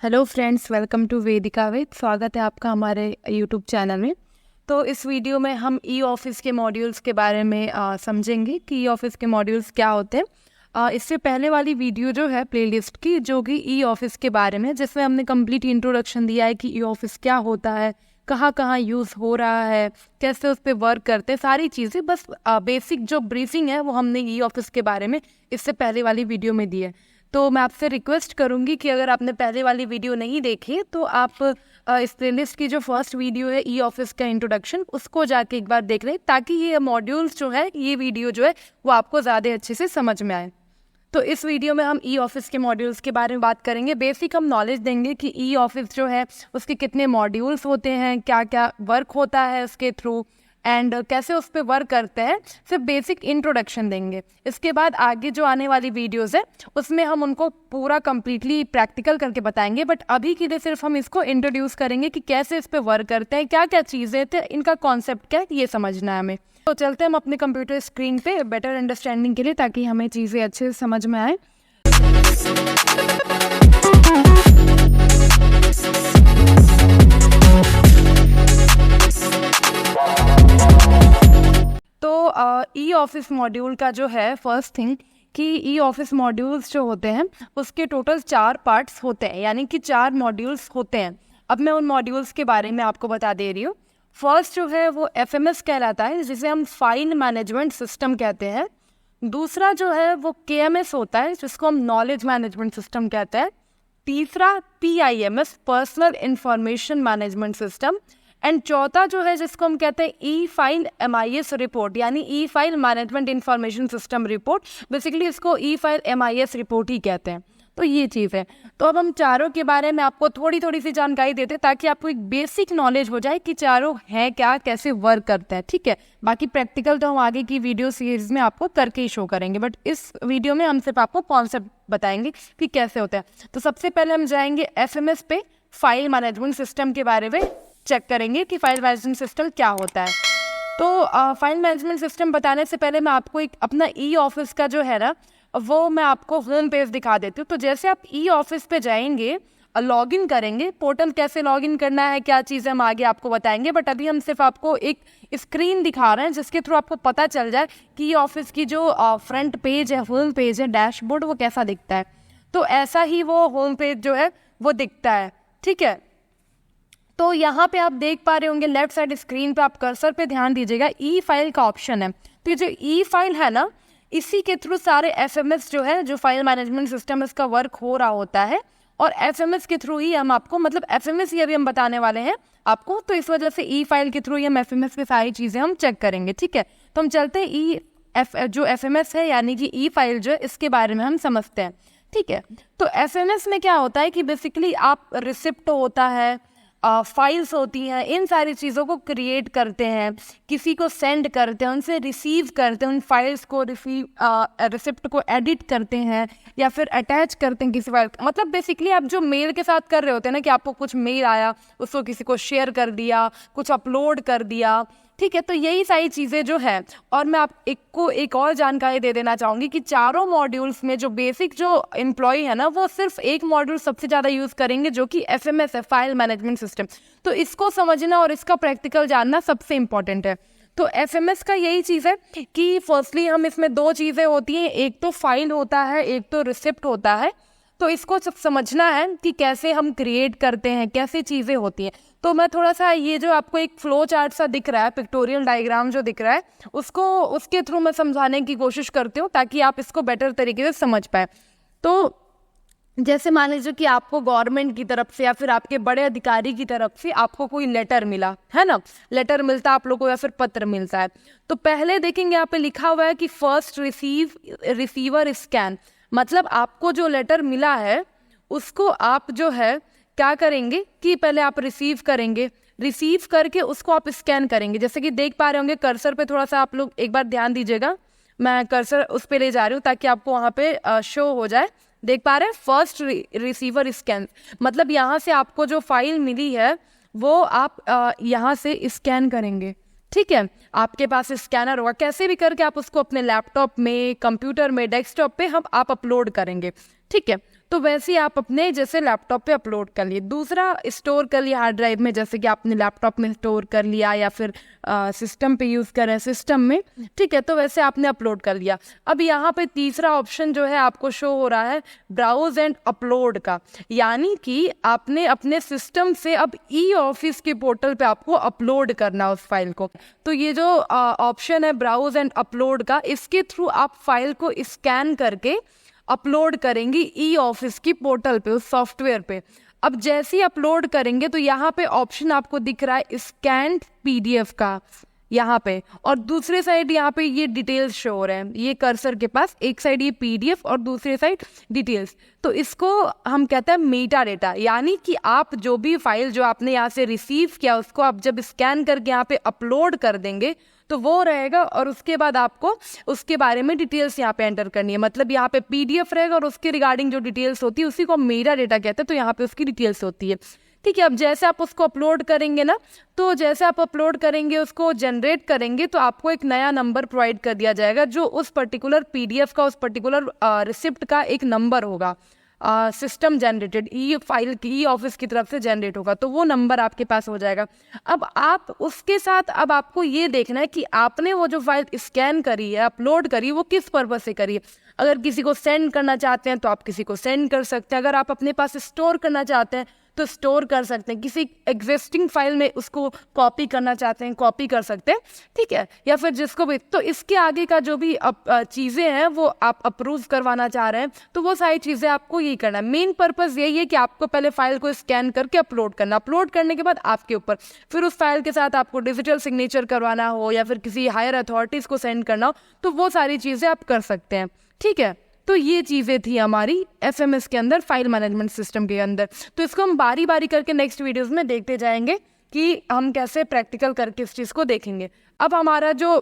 Hello friends, welcome to Vedika with. स्वागत है आपका हमारे यूट्यूब चैनल में। तो इस वीडियो में हम ई ऑफिस के मॉड्यूल्स के बारे में समझेंगे कि ई ऑफिस के मॉड्यूल्स क्या होते हैं। इससे पहले वाली वीडियो जो है प्लेलिस्ट की, जो कि ई ऑफिस के बारे में, जिसमें हमने कंप्लीट इंट्रोडक्शन दिया है कि ई ऑफिस क्या होता है, कहाँ कहाँ यूज़ हो रहा है, कैसे उस पर वर्क करते हैं, सारी चीज़ें बस बेसिक जो ब्रीफिंग है वो हमने ई ऑफिस के बारे में इससे पहले वाली वीडियो में दी है। तो मैं आपसे रिक्वेस्ट करूंगी कि अगर आपने पहले वाली वीडियो नहीं देखी तो आप इस प्लेलिस्ट की जो फर्स्ट वीडियो है ई ऑफिस का इंट्रोडक्शन, उसको जाके एक बार देख लें, ताकि ये मॉड्यूल्स जो है, ये वीडियो जो है वो आपको ज़्यादा अच्छे से समझ में आए। तो इस वीडियो में हम ई ऑफिस के मॉड्यूल्स के बारे में बात करेंगे। बेसिक हम नॉलेज देंगे कि ई ऑफिस जो है उसके कितने मॉड्यूल्स होते हैं, क्या क्या वर्क होता है उसके थ्रू, एंड कैसे उस पर वर्क करते हैं। सिर्फ बेसिक इंट्रोडक्शन देंगे। इसके बाद आगे जो आने वाली वीडियोस है उसमें हम उनको पूरा कंप्लीटली प्रैक्टिकल करके बताएंगे, बट अभी के लिए सिर्फ हम इसको इंट्रोड्यूस करेंगे कि कैसे इस पर वर्क करते हैं, क्या क्या चीज़ें थे, इनका कॉन्सेप्ट क्या है, ये समझना है हमें। तो चलते हैं हम अपने कंप्यूटर स्क्रीन पे बेटर अंडरस्टैंडिंग के लिए, ताकि हमें चीज़ें अच्छे से समझ में आए। तो ई ऑफिस मॉड्यूल का जो है फर्स्ट थिंग कि ई ऑफिस मॉड्यूल्स जो होते हैं उसके टोटल 4 पार्ट्स होते हैं, यानी कि 4 मॉड्यूल्स होते हैं। अब मैं उन मॉड्यूल्स के बारे में आपको बता दे रही हूँ। फर्स्ट जो है वो एफएमएस कहलाता है, जिसे हम फाइल मैनेजमेंट सिस्टम कहते हैं। दूसरा जो है वो केएमएस होता है, जिसको हम नॉलेज मैनेजमेंट सिस्टम कहते हैं। तीसरा PIMS, personal information management system. And चौथा जो है जिसको हम कहते हैं ई फाइल एमआईएस रिपोर्ट, यानी e file management information system report. Basically इसको ई फाइल एमआईएस रिपोर्ट ही कहते हैं। तो ये चीज़ है। तो अब हम चारों के बारे में आपको थोड़ी थोड़ी सी जानकारी देते हैं, ताकि आपको एक बेसिक नॉलेज हो जाए कि चारों हैं क्या, कैसे वर्क करते हैं। ठीक है, बाकी प्रैक्टिकल तो हम आगे की वीडियो सीरीज में आपको करके ही शो करेंगे, बट इस वीडियो में हम सिर्फ आपको कॉन्सेप्ट बताएंगे कि कैसे होता है। तो सबसे पहले हम जाएंगे एफएमएस पे, फाइल मैनेजमेंट सिस्टम के बारे में चेक करेंगे कि फाइल मैनेजमेंट सिस्टम क्या होता है। तो फाइल मैनेजमेंट सिस्टम बताने से पहले मैं आपको एक अपना ई ऑफिस का जो है ना, वो मैं आपको होम पेज दिखा देती हूँ। तो जैसे आप ई ऑफिस पे जाएंगे, लॉगिन करेंगे, पोर्टल कैसे लॉगिन करना है, क्या चीज़ें हम आगे आपको बताएंगे, बट अभी हम सिर्फ आपको एक स्क्रीन दिखा रहे हैं जिसके थ्रू आपको पता चल जाए कि ई ऑफिस की जो फ्रंट पेज है, होम पेज है, डैशबोर्ड, वो कैसा दिखता है। तो ऐसा ही वो होम पेज जो है वो दिखता है। ठीक है, तो यहाँ पे आप देख पा रहे होंगे लेफ्ट साइड स्क्रीन पे, आप कर्सर पे ध्यान दीजिएगा, ई फाइल का ऑप्शन है। तो ये जो ई फाइल है ना, इसी के थ्रू सारे एफएमएस जो है, जो फाइल मैनेजमेंट सिस्टम, इसका वर्क हो रहा होता है। और एफएमएस के थ्रू ही हम आपको, मतलब एफएमएस ही अभी हम बताने वाले हैं आपको, तो इस वजह से ई फाइल के थ्रू ही हम एफएमएस की सारी चीज़ें हम चेक करेंगे। ठीक है, तो हम चलते हैं जो एफएमएस है, यानी कि ई फाइल जो है, इसके बारे में हम समझते हैं। ठीक है, तो एफएमएस में क्या होता है कि बेसिकली आप रिसिप्ट होता है, फाइल्स होती हैं, इन सारी चीज़ों को क्रिएट करते हैं, किसी को सेंड करते हैं, उनसे रिसीव करते हैं, उन फाइल्स को रिसिप्ट को एडिट करते हैं या फिर अटैच करते हैं किसी फाइल। मतलब बेसिकली आप जो मेल के साथ कर रहे होते हैं ना, कि आपको कुछ मेल आया, उसको किसी को शेयर कर दिया, कुछ अपलोड कर दिया। ठीक है, तो यही सारी चीज़ें जो है। और मैं आप एक और जानकारी दे देना चाहूँगी कि चारों मॉड्यूल्स में जो बेसिक जो एम्प्लॉय है ना, वो सिर्फ एक मॉड्यूल सबसे ज़्यादा यूज़ करेंगे, जो कि एफएमएस है, फाइल मैनेजमेंट सिस्टम। तो इसको समझना और इसका प्रैक्टिकल जानना सबसे इम्पॉर्टेंट है। तो एफएमएस का यही चीज़ है कि फर्स्टली हम इसमें 2 चीज़ें होती हैं, एक तो फाइल होता है, एक तो रिसिप्ट होता है। तो इसको सब समझना है कि कैसे हम क्रिएट करते हैं, कैसे चीज़ें होती हैं। तो मैं थोड़ा सा, ये जो आपको एक फ्लो चार्ट सा दिख रहा है, पिक्टोरियल डायग्राम जो दिख रहा है, उसके थ्रू मैं समझाने की कोशिश करती हूँ, ताकि आप इसको बेटर तरीके से समझ पाए। तो जैसे मान लीजिए कि आपको गवर्नमेंट की तरफ से या फिर आपके बड़े अधिकारी की तरफ से आपको कोई लेटर मिला है ना, लेटर मिलता है आप लोगों को या फिर पत्र मिलता है। तो पहले देखेंगे यहाँ पे लिखा हुआ है कि फर्स्ट रिसीवर स्कैन। मतलब आपको जो लेटर मिला है उसको आप जो है क्या करेंगे कि पहले आप रिसीव करेंगे, रिसीव करके उसको आप स्कैन करेंगे। जैसे कि देख पा रहे होंगे कर्सर पे, थोड़ा सा आप लोग एक बार ध्यान दीजिएगा, मैं कर्सर उस पे ले जा रही हूँ ताकि आपको वहाँ पे शो हो जाए। देख पा रहे हैं, फर्स्ट रिसीवर स्कैन, मतलब यहाँ से आपको जो फाइल मिली है वो आप यहाँ से स्कैन करेंगे। ठीक है, आपके पास स्कैनर होगा, कैसे भी करके आप उसको अपने लैपटॉप में, कंप्यूटर में, डेस्कटॉप पे आप अपलोड करेंगे। ठीक है, तो वैसे ही आप अपने जैसे लैपटॉप पे अपलोड कर लिए। दूसरा, स्टोर कर लिया हार्ड ड्राइव में, जैसे कि आपने लैपटॉप में स्टोर कर लिया या फिर सिस्टम पे यूज़ कर रहे हैं सिस्टम में, ठीक है, तो वैसे आपने अपलोड कर लिया। अब यहाँ पे तीसरा ऑप्शन जो है आपको शो हो रहा है ब्राउज एंड अपलोड का, यानी कि आपने अपने सिस्टम से अब ई ऑफिस के पोर्टल पे आपको अपलोड करना उस फाइल को। तो ये जो ऑप्शन है ब्राउज एंड अपलोड का, इसके थ्रू आप फाइल को स्कैन करके अपलोड करेंगे ई ऑफिस की पोर्टल पे, उस सॉफ्टवेयर पे। अब जैसे ही अपलोड करेंगे तो यहाँ पे ऑप्शन आपको दिख रहा है स्कैन्ड पीडीएफ का यहाँ पे, और दूसरे साइड यहाँ पे ये डिटेल्स शो हो रहे हैं, ये कर्सर के पास एक साइड ये पीडीएफ और दूसरी साइड डिटेल्स। तो इसको हम कहते हैं मेटा डेटा, यानी कि आप जो भी फाइल जो आपने यहाँ से रिसीव किया उसको आप जब स्कैन करके यहाँ पे अपलोड कर देंगे तो वो रहेगा, और उसके बाद आपको उसके बारे में डिटेल्स यहाँ पे एंटर करनी है। मतलब यहाँ पे पीडीएफ रहेगा और उसके रिगार्डिंग जो डिटेल्स होती है उसी को मेटा डेटा कहते हैं, तो यहाँ पे उसकी डिटेल्स होती है, ठीक है। अब जैसे आप उसको अपलोड करेंगे ना, तो जैसे आप अपलोड करेंगे उसको जनरेट करेंगे तो आपको एक नया नंबर प्रोवाइड कर दिया जाएगा जो उस पर्टिकुलर पीडीएफ का, उस पर्टिकुलर रिसिप्ट का एक नंबर होगा, सिस्टम जनरेटेड ई फाइल की, ई ऑफिस की तरफ से जनरेट होगा, तो वो नंबर आपके पास हो जाएगा। अब आप उसके साथ अब आपको ये देखना है कि आपने वो जो फाइल स्कैन करी है, अपलोड करी, वो किस पर्पज से करी है। अगर किसी को सेंड करना चाहते हैं तो आप किसी को सेंड कर सकते हैं, अगर आप अपने पास स्टोर करना चाहते हैं तो स्टोर कर सकते हैं, किसी एग्जिस्टिंग फाइल में उसको कॉपी करना चाहते हैं कॉपी कर सकते हैं, ठीक है, या फिर जिसको भी। तो इसके आगे का जो भी चीज़ें हैं वो आप अप्रूव करवाना चाह रहे हैं तो वो सारी चीज़ें आपको यही करना है। मेन पर्पज़ यही है कि आपको पहले फाइल को स्कैन करके अपलोड करना, अपलोड करने के बाद आपके ऊपर फिर उस फाइल के साथ आपको डिजिटल सिग्नेचर करवाना हो या फिर किसी हायर अथॉरिटीज़ को सेंड करना हो तो वो सारी चीज़ें आप कर सकते हैं, ठीक है। तो ये चीज़ें थी हमारी एफएमएस के अंदर, फाइल मैनेजमेंट सिस्टम के अंदर। तो इसको हम बारी बारी करके नेक्स्ट वीडियोस में देखते जाएंगे कि हम कैसे प्रैक्टिकल करके इस चीज़ को देखेंगे। अब हमारा जो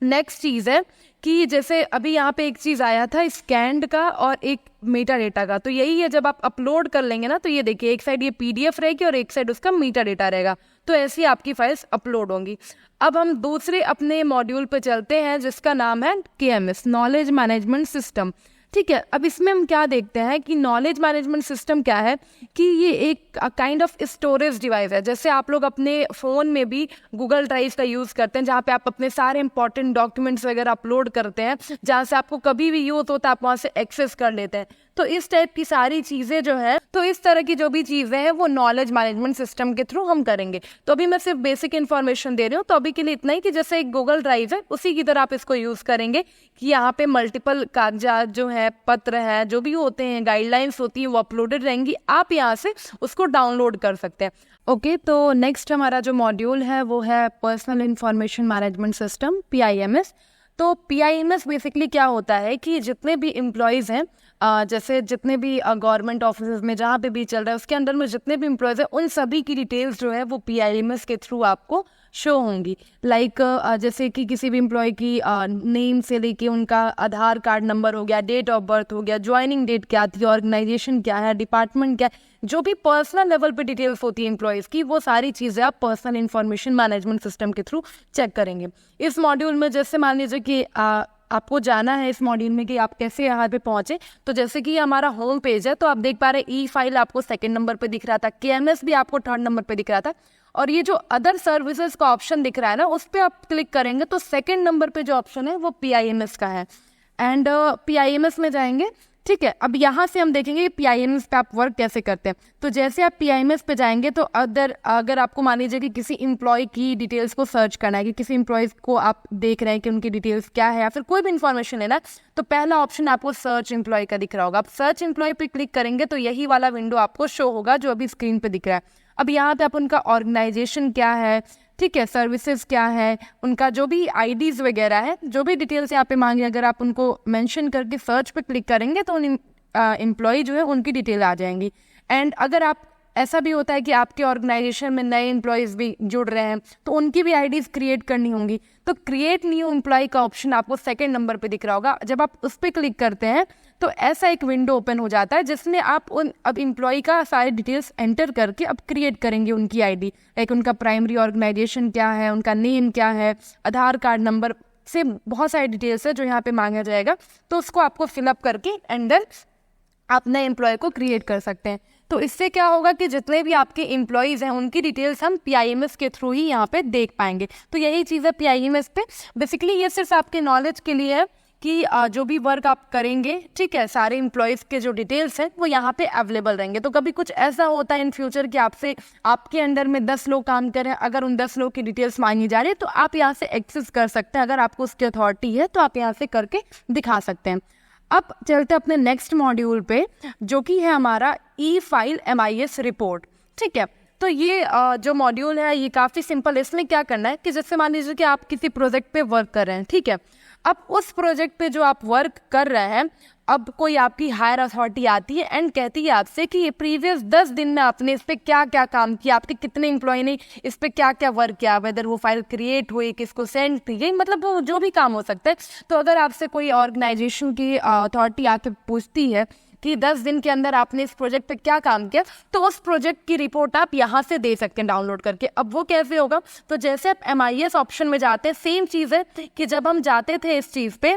नेक्स्ट चीज़ है कि जैसे अभी यहाँ पे एक चीज़ आया था स्कैन्ड का और एक मेटा डेटा का, तो यही है जब आप अपलोड कर लेंगे ना तो ये देखिए एक साइड ये पीडीएफ रहेगी और एक साइड उसका मेटा डेटा रहेगा, तो ऐसी आपकी फाइल्स अपलोड होंगी। अब हम दूसरे अपने मॉड्यूल पे चलते हैं जिसका नाम है केएमएस, नॉलेज मैनेजमेंट सिस्टम, ठीक है। अब इसमें हम क्या देखते हैं कि नॉलेज मैनेजमेंट सिस्टम क्या है कि ये एक काइंड ऑफ स्टोरेज डिवाइस है। जैसे आप लोग अपने फ़ोन में भी गूगल ड्राइव का यूज़ करते हैं जहाँ पे आप अपने सारे इंपॉर्टेंट डॉक्यूमेंट्स वगैरह अपलोड करते हैं, जहाँ से आपको कभी भी यूज़ होता है आप वहाँ से एक्सेस कर लेते हैं। तो इस टाइप की सारी चीज़ें जो है, तो इस तरह की जो भी चीज़ें हैं वो नॉलेज मैनेजमेंट सिस्टम के थ्रू हम करेंगे। तो अभी मैं सिर्फ बेसिक इन्फॉर्मेशन दे रही हूँ, तो अभी के लिए इतना ही कि जैसे एक गूगल ड्राइव है उसी की तरह आप इसको यूज़ करेंगे कि यहाँ पे मल्टीपल कागजात जो है, पत्र है, जो भी होते हैं, गाइडलाइंस होती हैं वो अपलोडेड रहेंगी, आप यहाँ से उसको डाउनलोड कर सकते हैं। ओके, तो नेक्स्ट हमारा जो मॉड्यूल है वो है personal information management system, PIMS। तो PIMS बेसिकली क्या होता है कि जितने भी एम्प्लॉयज़ हैं, जैसे जितने भी गवर्नमेंट ऑफिस में जहाँ पे भी चल रहा है उसके अंदर में जितने भी एम्प्लॉयज़ हैं उन सभी की डिटेल्स जो है वो PIMS के थ्रू आपको शो होंगी। लाइक जैसे कि किसी भी एम्प्लॉय की नेम से लेके उनका आधार कार्ड नंबर हो गया, डेट ऑफ बर्थ हो गया, ज्वाइनिंग डेट क्या थी, ऑर्गेनाइजेशन क्या है, डिपार्टमेंट क्या है, जो भी पर्सनल लेवल पे डिटेल्स होती है एम्प्लॉयज़ की, वो सारी चीज़ें आप पर्सनल इंफॉर्मेशन मैनेजमेंट सिस्टम के थ्रू चेक करेंगे। इस मॉड्यूल में जैसे मान लीजिए कि आपको जाना है इस मॉड्यूल में कि आप कैसे यहाँ पे पहुँचे, तो जैसे कि हमारा होम पेज है तो आप देख पा रहे हैं ई फाइल आपको सेकंड नंबर पे दिख रहा था, KMS भी आपको थर्ड नंबर पे दिख रहा था, और ये जो अदर सर्विसेज का ऑप्शन दिख रहा है ना उस पर आप क्लिक करेंगे तो सेकंड नंबर पे जो ऑप्शन है वो PIMS का है। एंड PIMS में जाएंगे, ठीक है। अब यहाँ से हम देखेंगे कि PIMS पे आप वर्क कैसे करते हैं। तो जैसे आप PIMS पे जाएंगे तो अगर आपको मान लीजिए कि किसी एम्प्लॉय की डिटेल्स को सर्च करना है, कि किसी एम्प्लॉयज़ को आप देख रहे हैं कि उनकी डिटेल्स क्या है या फिर कोई भी इन्फॉर्मेशन लेना, तो पहला ऑप्शन आपको सर्च एम्प्लॉय का दिख रहा होगा। आप सर्च एम्प्लॉय पे क्लिक करेंगे तो यही वाला विंडो आपको शो होगा जो अभी स्क्रीन पे दिख रहा है। अब यहाँ पे आप उनका ऑर्गेनाइजेशन क्या है, ठीक है, सर्विसेज क्या है, उनका जो भी IDs वगैरह है, जो भी डिटेल्स यहाँ पे मांगे, अगर आप उनको मेंशन करके सर्च पे क्लिक करेंगे तो उन एम्प्लॉय जो है उनकी डिटेल आ जाएंगी। एंड अगर आप ऐसा भी होता है कि आपके ऑर्गेनाइजेशन में नए एम्प्लॉयज़ भी जुड़ रहे हैं तो उनकी भी IDs क्रिएट करनी होंगी, तो क्रिएट न्यू एम्प्लॉय का ऑप्शन आपको सेकंड नंबर पे दिख रहा होगा। जब आप उस पर क्लिक करते हैं तो ऐसा एक विंडो ओपन हो जाता है जिसमें आप अब एम्प्लॉय का सारे डिटेल्स एंटर करके अब क्रिएट करेंगे उनकी ID, लाइक उनका प्राइमरी ऑर्गेनाइजेशन क्या है, उनका नेम क्या है, आधार कार्ड नंबर से बहुत सारी डिटेल्स है जो यहाँ पे मांगा जाएगा, तो उसको आपको फिलअप करके एंड देन आप नए एम्प्लॉय को क्रिएट कर सकते हैं। तो इससे क्या होगा कि जितने भी आपके एम्प्लॉयज़ हैं उनकी डिटेल्स हम PIMS के थ्रू ही यहाँ पे देख पाएंगे। तो यही चीज़ है PIMS पे। बेसिकली ये सिर्फ आपके नॉलेज के लिए है कि जो भी वर्क आप करेंगे, ठीक है, सारे एम्प्लॉयज़ के जो डिटेल्स हैं वो यहाँ पे अवेलेबल रहेंगे। तो कभी कुछ ऐसा होता है इन फ्यूचर कि आपसे आपके अंडर में 10 लोग काम करें, अगर उन 10 लोग की डिटेल्स मांगी जा रही है तो आप यहाँ से एक्सेस कर सकते हैं। अगर आपको उसकी अथॉरिटी है तो आप यहाँ से करके दिखा सकते हैं। अब चलते अपने नेक्स्ट मॉड्यूल पे, जो कि है हमारा E-फाइल MIS रिपोर्ट। ठीक है, तो ये जो मॉड्यूल है ये काफ़ी सिंपल है। इसमें क्या करना है कि जैसे मान लीजिए कि आप किसी प्रोजेक्ट पे वर्क कर रहे हैं, ठीक है, अब उस प्रोजेक्ट पे जो आप वर्क कर रहे हैं, अब कोई आपकी हायर अथॉरिटी आती है एंड कहती है आपसे कि ये प्रीवियस 10 दिन में आपने इस पर क्या क्या काम किया, आपके कितने एम्प्लॉय ने इस पर क्या क्या वर्क किया, वेदर वो फाइल क्रिएट हुई, किसको सेंड की गई, मतलब वो जो भी काम हो सकता है। तो अगर आपसे कोई ऑर्गेनाइजेशन की अथॉरिटी आके पूछती है कि 10 दिन के अंदर आपने इस प्रोजेक्ट पे क्या काम किया, तो उस प्रोजेक्ट की रिपोर्ट आप यहाँ से दे सकते हैं डाउनलोड करके। अब वो कैसे होगा, तो जैसे आप MIS ऑप्शन में जाते हैं, सेम चीज़ है कि जब हम जाते थे इस चीज़ पे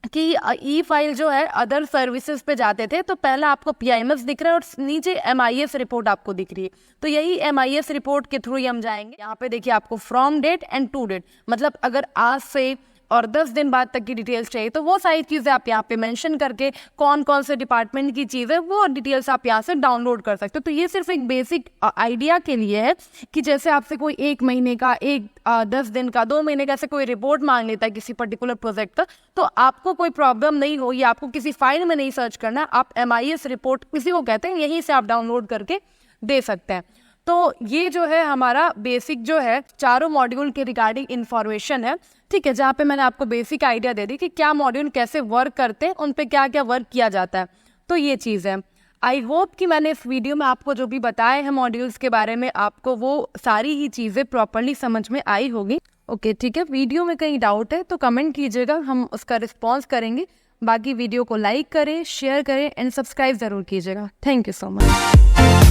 कि E-फाइल जो है अदर सर्विसेज पे जाते थे, तो पहले आपको PIMS दिख रहा है और नीचे MIS रिपोर्ट आपको दिख रही है। तो यही MIS रिपोर्ट के थ्रू ही हम जाएंगे। यहाँ पे देखिए आपको from date and to date, मतलब अगर आज से और 10 दिन बाद तक की डिटेल्स चाहिए तो वो सारी चीज़ें आप यहाँ पे मेंशन करके कौन कौन से डिपार्टमेंट की चीज़ें वो डिटेल्स आप यहाँ से डाउनलोड कर सकते हो। तो ये सिर्फ एक बेसिक आइडिया के लिए है कि जैसे आपसे कोई 1 महीने का, 10 दिन का, 2 महीने का ऐसे कोई रिपोर्ट मांग लेता है किसी पर्टिकुलर प्रोजेक्ट का, तो आपको कोई प्रॉब्लम नहीं हो, या आपको किसी फाइल में नहीं सर्च करना, आप MIS रिपोर्ट किसी को कहते हैं, यहीं से आप डाउनलोड करके दे सकते हैं। तो ये जो है हमारा बेसिक जो है चारों मॉड्यूल के रिगार्डिंग इन्फॉर्मेशन है। ठीक है, जहाँ पे मैंने आपको बेसिक आइडिया दे दी कि क्या मॉड्यूल कैसे वर्क करते हैं, उन पे क्या क्या वर्क किया जाता है। तो ये चीज़ है। आई होप कि मैंने इस वीडियो में आपको जो भी बताए हैं मॉड्यूल्स के बारे में, आपको वो सारी ही चीज़ें प्रॉपरली समझ में आई होगी। ओके, ठीक है, वीडियो में कहीं डाउट है तो कमेंट कीजिएगा, हम उसका रिस्पॉन्स करेंगे। बाकी वीडियो को लाइक करें, शेयर करें एंड सब्सक्राइब ज़रूर कीजिएगा। Thank you so much.